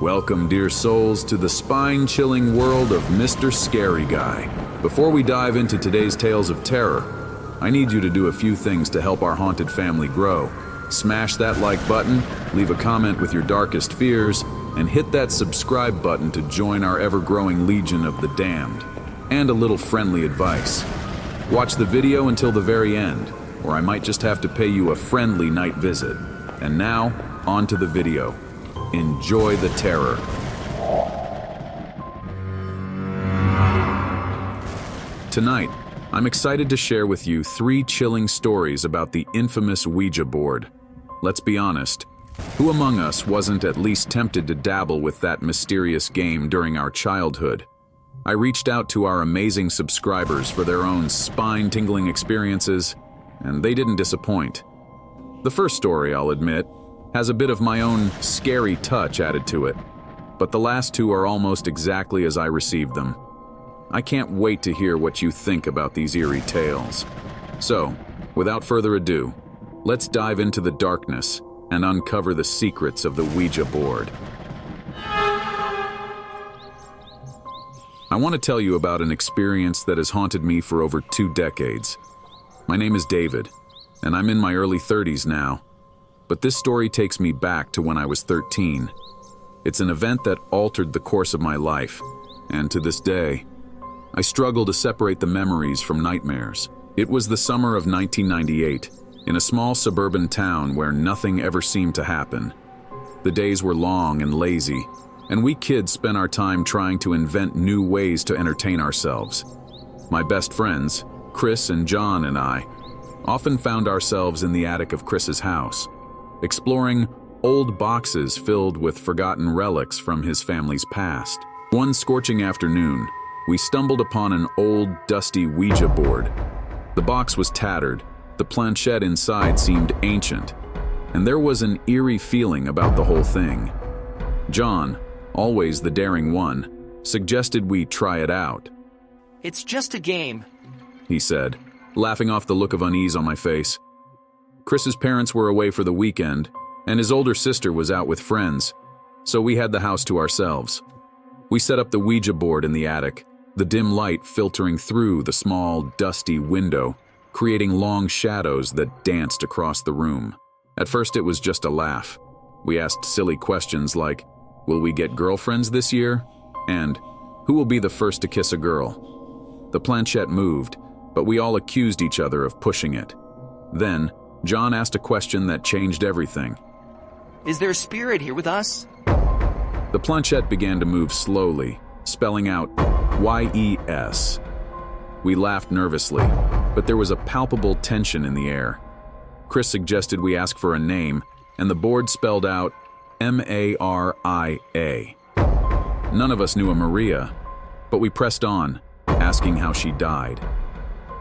Welcome, dear souls, to the spine-chilling world of Mr. Scary Guy. Before we dive into today's tales of terror, I need you to do a few things to help our haunted family grow. Smash that like button, leave a comment with your darkest fears, and hit that subscribe button to join our ever-growing legion of the damned. And a little friendly advice. Watch the video until the very end, or I might just have to pay you a friendly night visit. And now, on to the video. Enjoy the terror. Tonight, I'm excited to share with you 3 chilling stories about the infamous Ouija board. Let's be honest, who among us wasn't at least tempted to dabble with that mysterious game during our childhood? I reached out to our amazing subscribers for their own spine-tingling experiences, and they didn't disappoint. The first story, I'll admit, has a bit of my own scary touch added to it, but the last 2 are almost exactly as I received them. I can't wait to hear what you think about these eerie tales. So, without further ado, let's dive into the darkness and uncover the secrets of the Ouija board. I want to tell you about an experience that has haunted me for over 2 decades. My name is David, and I'm in my early 30s now. But this story takes me back to when I was 13. It's an event that altered the course of my life, and to this day, I struggle to separate the memories from nightmares. It was the summer of 1998, in a small suburban town where nothing ever seemed to happen. The days were long and lazy, and we kids spent our time trying to invent new ways to entertain ourselves. My best friends, Chris and John, and I often found ourselves in the attic of Chris's house, exploring old boxes filled with forgotten relics from his family's past. One scorching afternoon, we stumbled upon an old, dusty Ouija board. The box was tattered, the planchette inside seemed ancient, and there was an eerie feeling about the whole thing. John, always the daring one, suggested we try it out. "It's just a game," he said, laughing off the look of unease on my face. Chris's parents were away for the weekend, and his older sister was out with friends, so we had the house to ourselves. We set up the Ouija board in the attic, the dim light filtering through the small, dusty window, creating long shadows that danced across the room. At first it was just a laugh. We asked silly questions like, will we get girlfriends this year? And who will be the first to kiss a girl? The planchette moved, but we all accused each other of pushing it. Then, John asked a question that changed everything. "Is there a spirit here with us?" The planchette began to move slowly, spelling out YES. We laughed nervously, but there was a palpable tension in the air. Chris suggested we ask for a name, and the board spelled out Maria. None of us knew a Maria, but we pressed on, asking how she died.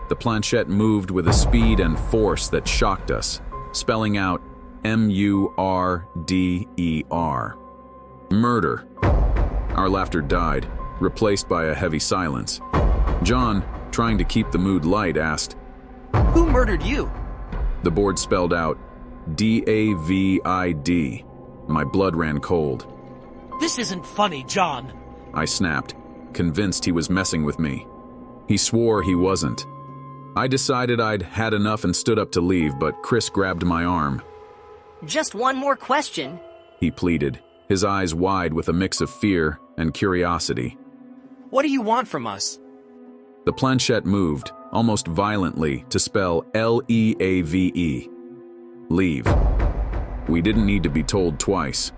The planchette moved with a speed and force that shocked us, spelling out MURDER. Murder. Our laughter died, replaced by a heavy silence. John, trying to keep the mood light, asked, "Who murdered you?" The board spelled out DAVID. My blood ran cold. "This isn't funny, John," I snapped, convinced he was messing with me. He swore he wasn't. I decided I'd had enough and stood up to leave, but Chris grabbed my arm. "Just one more question," he pleaded, his eyes wide with a mix of fear and curiosity. "What do you want from us?" The planchette moved, almost violently, to spell LEAVE. Leave. We didn't need to be told twice.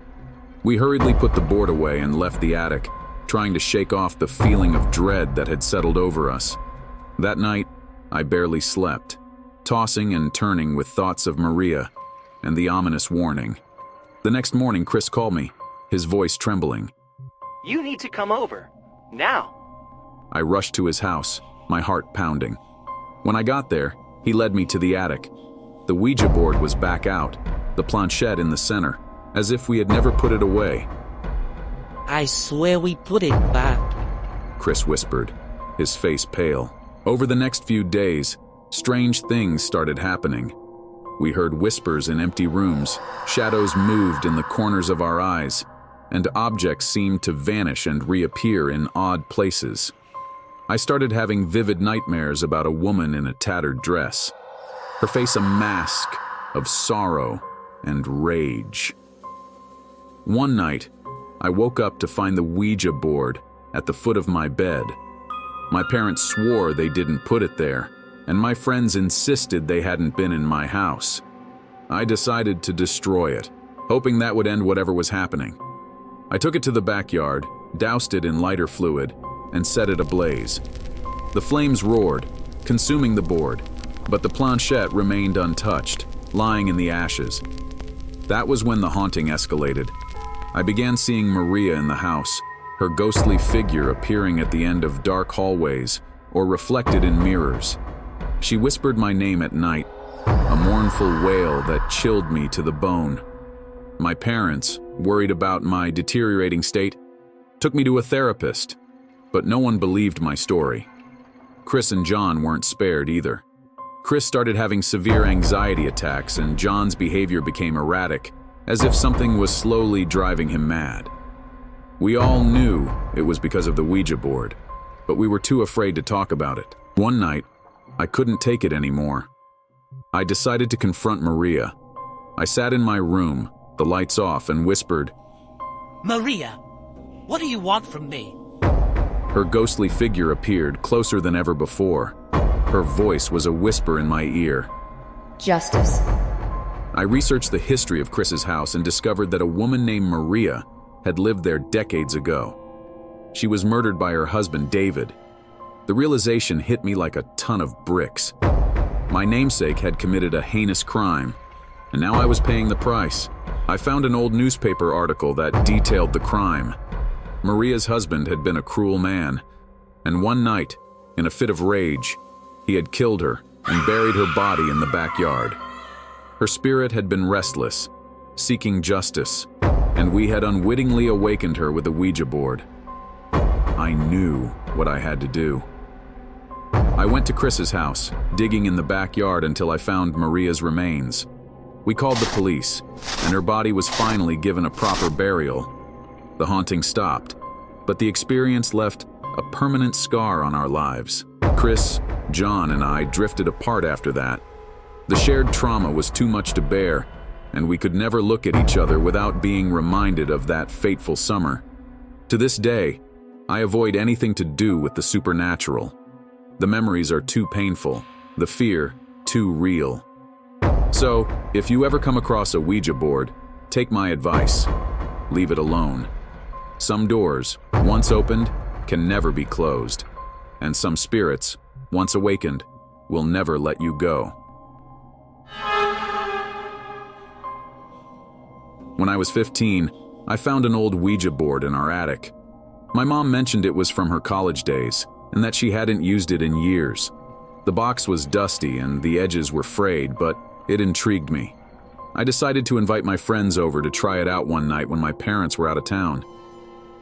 We hurriedly put the board away and left the attic, trying to shake off the feeling of dread that had settled over us. That night, I barely slept, tossing and turning with thoughts of Maria and the ominous warning. The next morning, Chris called me, his voice trembling. "You need to come over. Now." I rushed to his house, my heart pounding. When I got there, he led me to the attic. The Ouija board was back out, the planchette in the center, as if we had never put it away. "I swear we put it back," Chris whispered, his face pale. Over the next few days, strange things started happening. We heard whispers in empty rooms, shadows moved in the corners of our eyes, and objects seemed to vanish and reappear in odd places. I started having vivid nightmares about a woman in a tattered dress, her face a mask of sorrow and rage. One night, I woke up to find the Ouija board at the foot of my bed. My parents swore they didn't put it there, and my friends insisted they hadn't been in my house. I decided to destroy it, hoping that would end whatever was happening. I took it to the backyard, doused it in lighter fluid, and set it ablaze. The flames roared, consuming the board, but the planchette remained untouched, lying in the ashes. That was when the haunting escalated. I began seeing Maria in the house, her ghostly figure appearing at the end of dark hallways or reflected in mirrors. She whispered my name at night, a mournful wail that chilled me to the bone. My parents, worried about my deteriorating state, took me to a therapist, but no one believed my story. Chris and John weren't spared either. Chris started having severe anxiety attacks, and John's behavior became erratic, as if something was slowly driving him mad. We all knew it was because of the Ouija board, but we were too afraid to talk about it. One night, I couldn't take it anymore. I decided to confront Maria. I sat in my room, the lights off, and whispered, Maria, what do you want from me? Her ghostly figure appeared closer than ever before. Her voice was a whisper in my ear. Justice. I researched the history of Chris's house and discovered that a woman named Maria had lived there decades ago. She was murdered by her husband, David. The realization hit me like a ton of bricks. My namesake had committed a heinous crime, and now I was paying the price. I found an old newspaper article that detailed the crime. Maria's husband had been a cruel man, and one night, in a fit of rage, he had killed her and buried her body in the backyard. Her spirit had been restless, seeking justice, and we had unwittingly awakened her with a Ouija board. I knew what I had to do. I went to Chris's house, digging in the backyard until I found Maria's remains. We called the police, and her body was finally given a proper burial. The haunting stopped, but the experience left a permanent scar on our lives. Chris, John, and I drifted apart after that. The shared trauma was too much to bear, and we could never look at each other without being reminded of that fateful summer. To this day, I avoid anything to do with the supernatural. The memories are too painful, the fear too real. So, if you ever come across a Ouija board, take my advice. Leave it alone. Some doors, once opened, can never be closed. And some spirits, once awakened, will never let you go. When I was 15, I found an old Ouija board in our attic. My mom mentioned it was from her college days, and that she hadn't used it in years. The box was dusty and the edges were frayed, but it intrigued me. I decided to invite my friends over to try it out one night when my parents were out of town.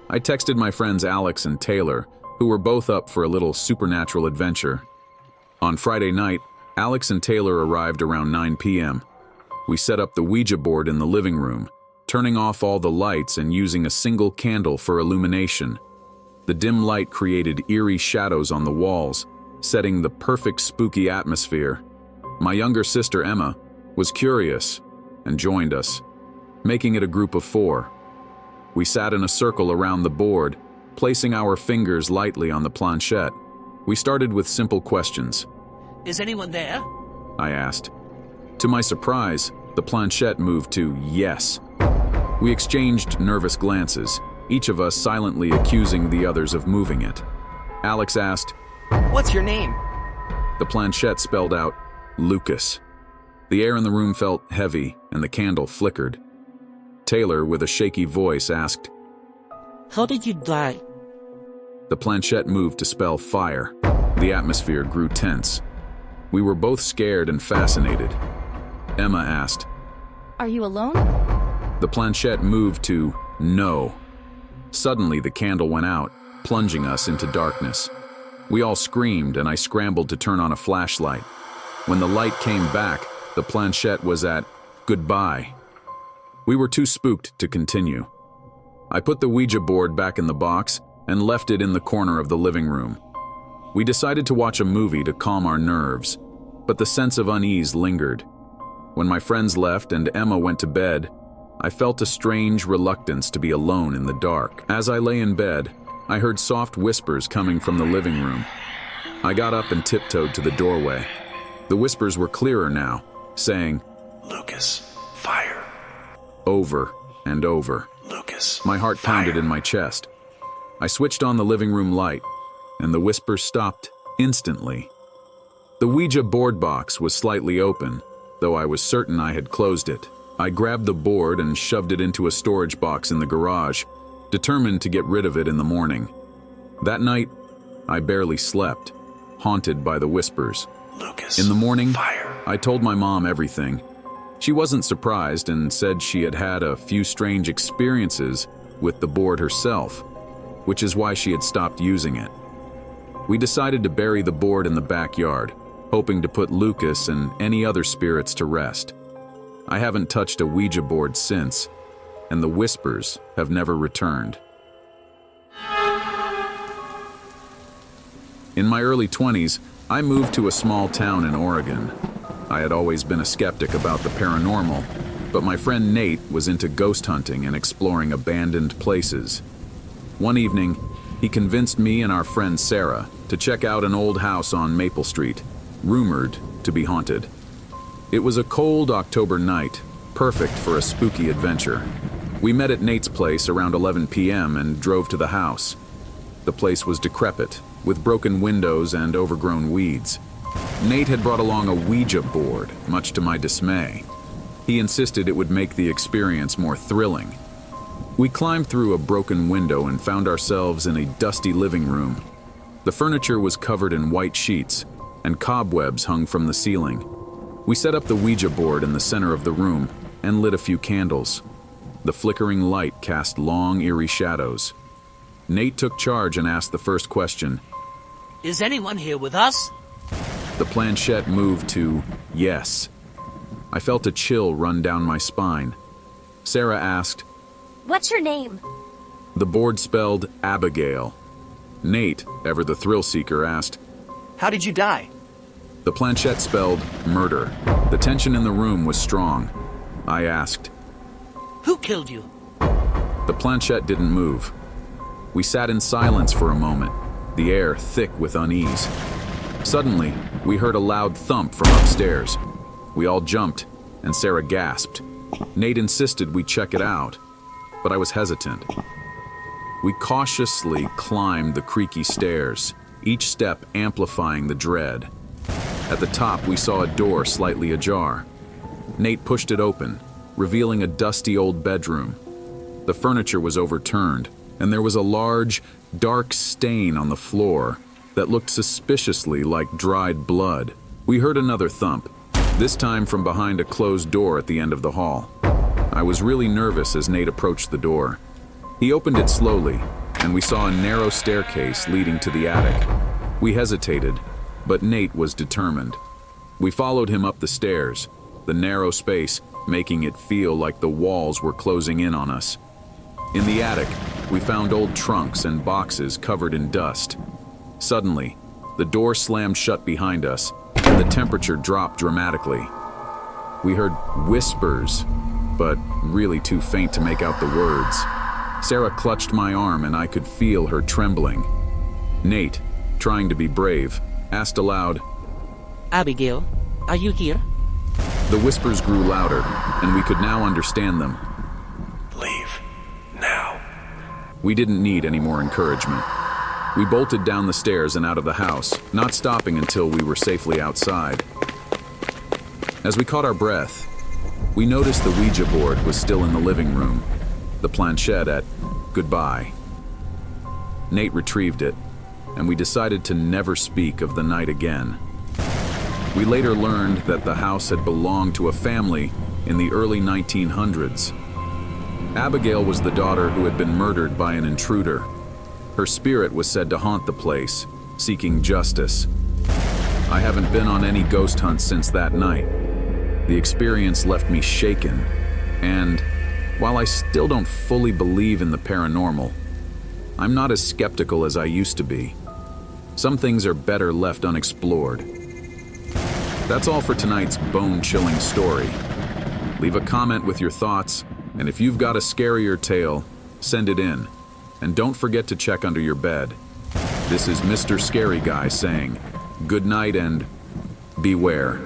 I texted my friends Alex and Taylor, who were both up for a little supernatural adventure. On Friday night, Alex and Taylor arrived around 9 p.m. We set up the Ouija board in the living room, turning off all the lights and using a single candle for illumination. The dim light created eerie shadows on the walls, setting the perfect spooky atmosphere. My younger sister Emma was curious and joined us, making it a group of 4. We sat in a circle around the board, placing our fingers lightly on the planchette. We started with simple questions. Is anyone there? I asked. To my surprise, the planchette moved to yes. We exchanged nervous glances, each of us silently accusing the others of moving it. Alex asked, What's your name? The planchette spelled out, Lucas. The air in the room felt heavy, and the candle flickered. Taylor, with a shaky voice, asked, How did you die? The planchette moved to spell fire. The atmosphere grew tense. We were both scared and fascinated. Emma asked, Are you alone? The planchette moved to no. Suddenly, the candle went out, plunging us into darkness. We all screamed, and I scrambled to turn on a flashlight. When the light came back, the planchette was at goodbye. We were too spooked to continue. I put the Ouija board back in the box and left it in the corner of the living room. We decided to watch a movie to calm our nerves, but the sense of unease lingered. When my friends left and Emma went to bed, I felt a strange reluctance to be alone in the dark. As I lay in bed, I heard soft whispers coming from the living room. I got up and tiptoed to the doorway. The whispers were clearer now, saying, "Lucas, fire." Over and over. "Lucas, My heart pounded in my chest. I switched on the living room light, and the whispers stopped instantly. The Ouija board box was slightly open, though I was certain I had closed it. I grabbed the board and shoved it into a storage box in the garage, determined to get rid of it in the morning. That night, I barely slept, haunted by the whispers. "Lucas, In the morning, fire." I told my mom everything. She wasn't surprised and said she had had a few strange experiences with the board herself, which is why she had stopped using it. We decided to bury the board in the backyard, hoping to put Lucas and any other spirits to rest. I haven't touched a Ouija board since, and the whispers have never returned. In my early 20s, I moved to a small town in Oregon. I had always been a skeptic about the paranormal, but my friend Nate was into ghost hunting and exploring abandoned places. One evening, he convinced me and our friend Sarah to check out an old house on Maple Street, rumored to be haunted. It was a cold October night, perfect for a spooky adventure. We met at Nate's place around 11 p.m. and drove to the house. The place was decrepit, with broken windows and overgrown weeds. Nate had brought along a Ouija board, much to my dismay. He insisted it would make the experience more thrilling. We climbed through a broken window and found ourselves in a dusty living room. The furniture was covered in white sheets, and cobwebs hung from the ceiling. We set up the Ouija board in the center of the room and lit a few candles. The flickering light cast long, eerie shadows. Nate took charge and asked the first question. Is anyone here with us? The planchette moved to yes. I felt a chill run down my spine. Sarah asked, What's your name? The board spelled Abigail. Nate, ever the thrill seeker, asked, How did you die? The planchette spelled murder. The tension in the room was strong. I asked, Who killed you? The planchette didn't move. We sat in silence for a moment, the air thick with unease. Suddenly, we heard a loud thump from upstairs. We all jumped, and Sarah gasped. Nate insisted we check it out, but I was hesitant. We cautiously climbed the creaky stairs, each step amplifying the dread. At the top, we saw a door slightly ajar. Nate pushed it open, revealing a dusty old bedroom. The furniture was overturned, and there was a large, dark stain on the floor that looked suspiciously like dried blood. We heard another thump, this time from behind a closed door at the end of the hall. I was really nervous as Nate approached the door. He opened it slowly, and we saw a narrow staircase leading to the attic. We hesitated, but Nate was determined. We followed him up the stairs, the narrow space making it feel like the walls were closing in on us. In the attic, we found old trunks and boxes covered in dust. Suddenly, the door slammed shut behind us, and the temperature dropped dramatically. We heard whispers, but really too faint to make out the words. Sarah clutched my arm, and I could feel her trembling. Nate, trying to be brave, asked aloud, Abigail, are you here? The whispers grew louder, and we could now understand them. "Leave. Now." We didn't need any more encouragement. We bolted down the stairs and out of the house, not stopping until we were safely outside. As we caught our breath, we noticed the Ouija board was still in the living room, the planchette at goodbye. Nate retrieved it, and we decided to never speak of the night again. We later learned that the house had belonged to a family in the early 1900s. Abigail was the daughter who had been murdered by an intruder. Her spirit was said to haunt the place, seeking justice. I haven't been on any ghost hunts since that night. The experience left me shaken and, While I still don't fully believe in the paranormal, I'm not as skeptical as I used to be. Some things are better left unexplored. That's all for tonight's bone-chilling story. Leave a comment with your thoughts, and if you've got a scarier tale, send it in. And don't forget to check under your bed. This is Mr. Scary Guy saying, good night and beware.